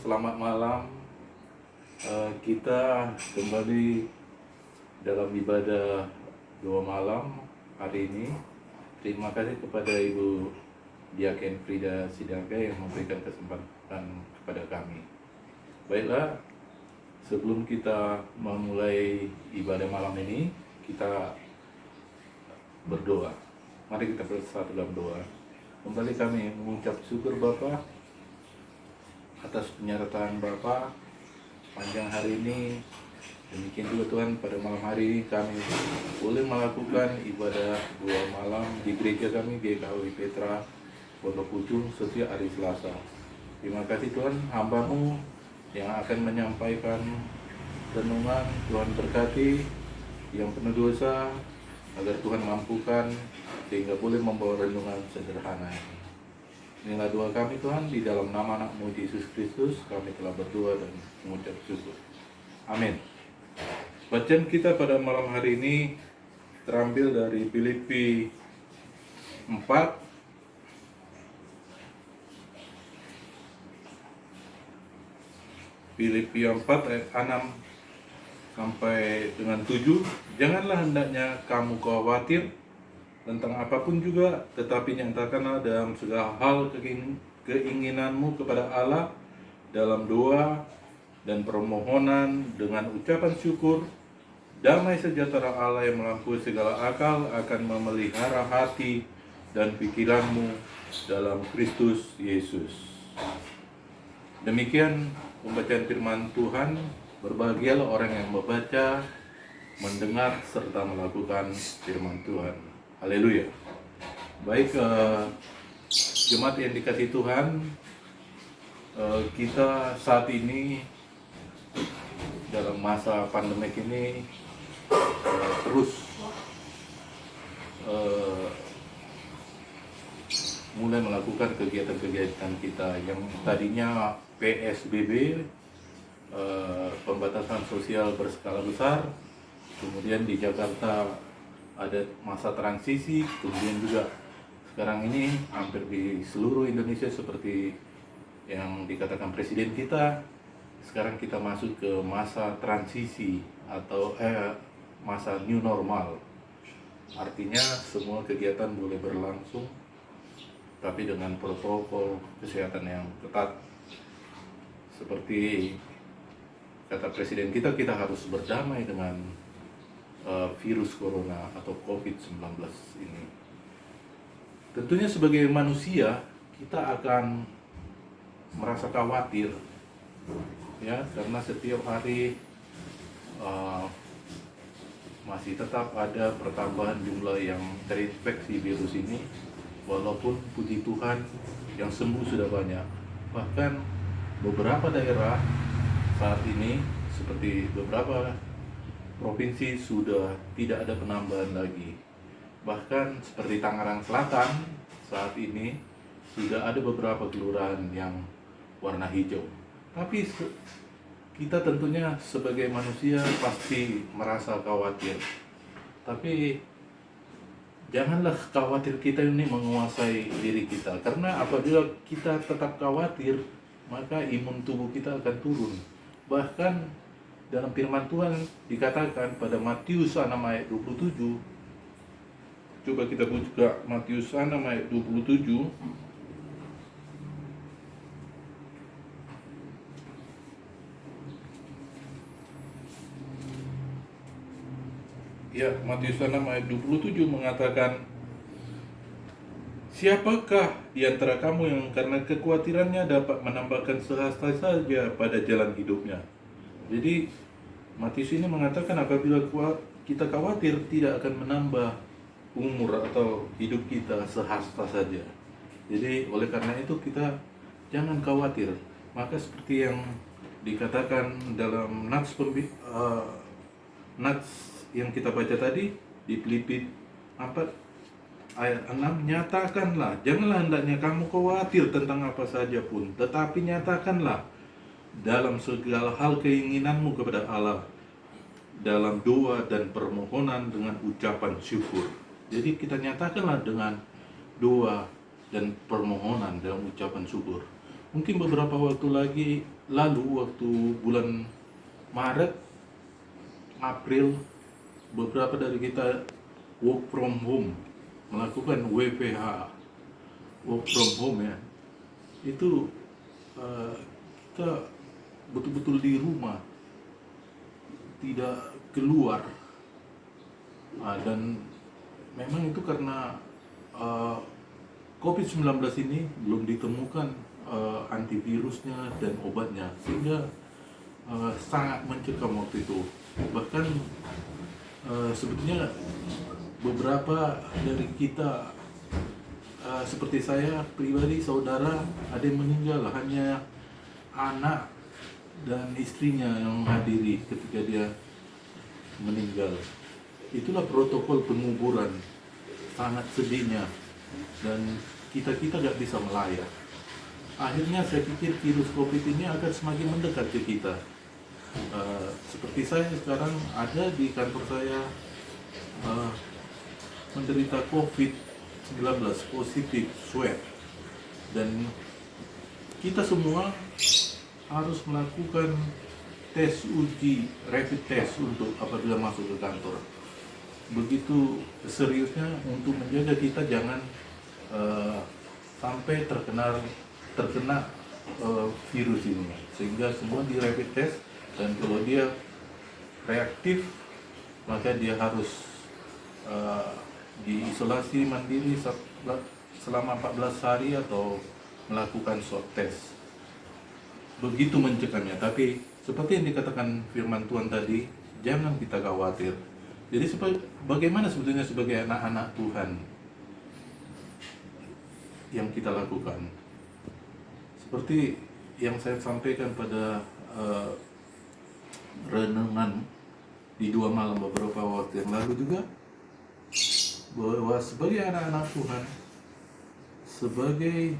Selamat malam. Kita kembali dalam ibadah doa malam hari ini. Terima kasih kepada Ibu Diaken Frida Sidaga yang memberikan kesempatan kepada kami. Baiklah, sebelum kita memulai ibadah malam ini, kita berdoa. Mari kita bersatu dalam doa. Kembali kami mengucap syukur Bapa atas penyertaan Bapa panjang hari ini. Demikian juga Tuhan, pada malam hari ini kami boleh melakukan ibadah doa malam di gereja kami GKUI Petra Pondok Ujung setiap hari Selasa. Terima kasih Tuhan, hamba-Mu yang akan menyampaikan renungan. Tuhan berkati yang penuh dosa agar Tuhan mampukan sehingga boleh membawa renungan sederhana ini. Inilah doa kami Tuhan, di dalam nama anak-Mu Yesus Kristus kami telah berdoa dan mengucap syukur. Amin. Bacaan kita pada malam hari ini terambil dari Filipi 4 ayat 6 sampai dengan 7. Janganlah hendaknya kamu khawatir tentang apapun juga, tetapi nyatakanlah dalam segala hal keinginanmu kepada Allah dalam doa dan permohonan dengan ucapan syukur. Damai sejahtera Allah yang melampaui segala akal akan memelihara hati dan pikiranmu dalam Kristus Yesus. Demikian pembacaan firman Tuhan. Berbahagialah orang yang membaca, mendengar, serta melakukan firman Tuhan. Haleluya. Baik, jemaat yang dikasihi Tuhan, kita saat ini dalam masa pandemik ini terus mulai melakukan kegiatan-kegiatan kita yang tadinya PSBB, pembatasan sosial berskala besar. Kemudian di Jakarta ada masa transisi, kemudian juga sekarang ini hampir di seluruh Indonesia seperti yang dikatakan presiden kita, sekarang kita masuk ke masa transisi atau masa new normal. Artinya semua kegiatan boleh berlangsung tapi dengan protokol kesehatan yang ketat. Seperti kata presiden kita, kita harus berdamai dengan virus corona atau COVID-19 ini. Tentunya sebagai manusia kita akan merasa khawatir, ya, karena setiap hari masih tetap ada pertambahan jumlah yang terinfeksi virus ini. Walaupun puji Tuhan yang sembuh sudah banyak. Bahkan beberapa daerah saat ini seperti beberapa provinsi sudah tidak ada penambahan lagi. Bahkan seperti Tangerang Selatan saat ini sudah ada beberapa kelurahan yang warna hijau. Tapi kita tentunya sebagai manusia pasti merasa khawatir. Tapi janganlah khawatir kita ini menguasai diri kita. Karena apabila kita tetap khawatir, maka imun tubuh kita akan turun. Bahkan dalam firman Tuhan dikatakan pada Matius 6 ayat 27. Coba kita buka Matius 6 ayat 27. Ya, Matius 6 ayat 27 mengatakan, siapakah di antara kamu yang karena kekhawatirannya dapat menambahkan sehasta saja pada jalan hidupnya? Jadi Matius ini mengatakan apabila kita khawatir tidak akan menambah umur atau hidup kita sehasta saja. Jadi oleh karena itu kita jangan khawatir. Maka seperti yang dikatakan dalam nats yang kita baca tadi di Filipi 4 ayat 6, nyatakanlah, janganlah hendaknya kamu khawatir tentang apa saja pun, tetapi nyatakanlah dalam segala hal keinginanmu kepada Allah dalam doa dan permohonan dengan ucapan syukur. Jadi kita nyatakanlah dengan doa dan permohonan dalam ucapan syukur. Mungkin beberapa waktu lagi lalu, waktu bulan Maret, April, beberapa dari kita work from home, melakukan WFH, work from home ya. Itu kita betul-betul di rumah, tidak keluar. Dan memang itu karena COVID-19 ini belum ditemukan antivirusnya dan obatnya, sehingga sangat mencekam waktu itu. Bahkan sebetulnya beberapa dari kita, seperti saya pribadi, saudara, ada yang meninggal, hanya anak dan istrinya yang menghadiri ketika dia meninggal. Itulah protokol penguburan, sangat sedihnya, dan kita gak bisa melayat. Akhirnya saya pikir virus COVID ini akan semakin mendekat ke kita. Seperti saya sekarang ada di kantor saya menderita COVID-19, positif swab, dan kita semua harus melakukan tes uji rapid test untuk apabila masuk ke kantor. Begitu seriusnya untuk menjaga kita jangan sampai terkena virus ini, sehingga semua di rapid test, dan kalau dia reaktif maka dia harus diisolasi mandiri selama 14 hari atau melakukan swab test. Begitu mencekamnya. Tapi seperti yang dikatakan firman Tuhan tadi, jangan kita khawatir. Jadi bagaimana sebetulnya sebagai anak-anak Tuhan yang kita lakukan? Seperti yang saya sampaikan pada renungan di 2 malam beberapa waktu yang lalu juga, bahwa sebagai anak-anak Tuhan, sebagai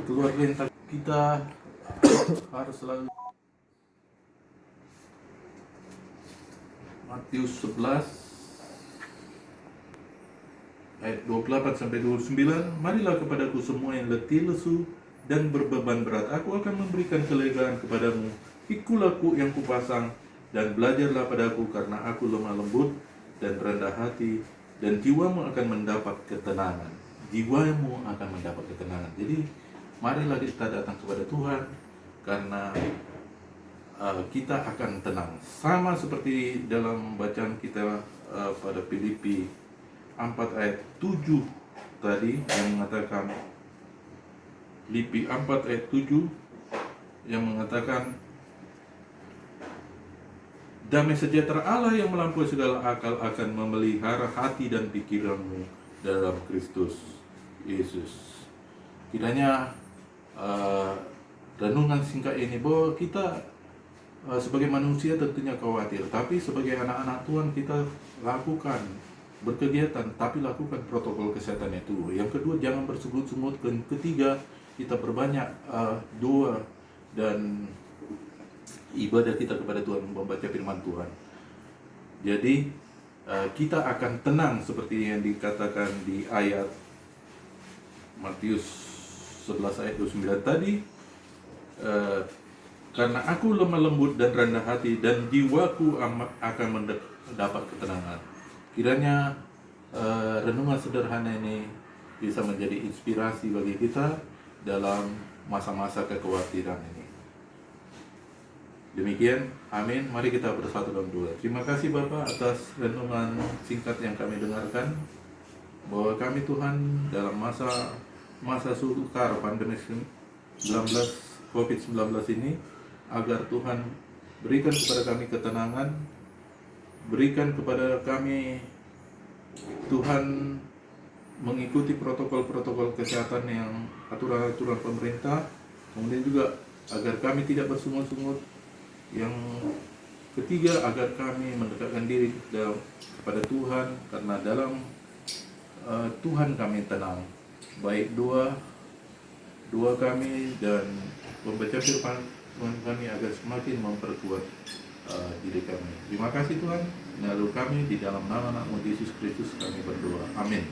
keluarga yang kita harus selalu Matius 11 ayat 28 sampai 29, marilah kepadaku semua yang letih lesu dan berbeban berat, aku akan memberikan kelegaan kepadamu. Pikulah yang kupasang dan belajarlah padaku, karena aku lemah lembut dan rendah hati, dan jiwamu akan mendapat ketenangan. Jiwamu akan mendapat ketenangan. Jadi marilah kita datang kepada Tuhan, karena kita akan tenang. Sama seperti dalam bacaan kita pada Filipi 4 ayat 7 tadi, yang mengatakan, Filipi 4 ayat 7 yang mengatakan, damai sejahtera Allah yang melampaui segala akal akan memelihara hati dan pikiranmu dalam Kristus Yesus. Kiranya renungan singkat ini, bahwa kita sebagai manusia tentunya khawatir, tapi sebagai anak-anak Tuhan kita lakukan berkegiatan, tapi lakukan protokol kesehatan itu. Yang kedua, jangan bersungut-sungut. Ketiga, kita perbanyak doa dan ibadah kita kepada Tuhan, membaca firman Tuhan. Jadi kita akan tenang seperti yang dikatakan di ayat Matius 11 ayat 29 tadi, karena aku lemah lembut dan rendah hati, dan jiwaku akan mendapat ketenangan. Kiranya renungan sederhana ini bisa menjadi inspirasi bagi kita dalam masa-masa kekhawatiran ini. Demikian, amin. Mari kita bersatu dalam doa. Terima kasih Bapak atas renungan singkat yang kami dengarkan, bahwa kami Tuhan dalam masa sukar pandemi COVID-19 ini, agar Tuhan berikan kepada kami ketenangan, berikan kepada kami Tuhan mengikuti protokol-protokol kesehatan yang aturan-aturan pemerintah. Kemudian juga agar kami tidak bersungut-sungut. Yang ketiga, agar kami mendekatkan diri kepada Tuhan, karena dalam Tuhan kami tenang. Baik doa kami dan membaca firman Tuhan kami agar semakin memperkuat diri kami. Terima kasih Tuhan. Melalui kami, di dalam nama Yesus Kristus kami berdoa. Amin.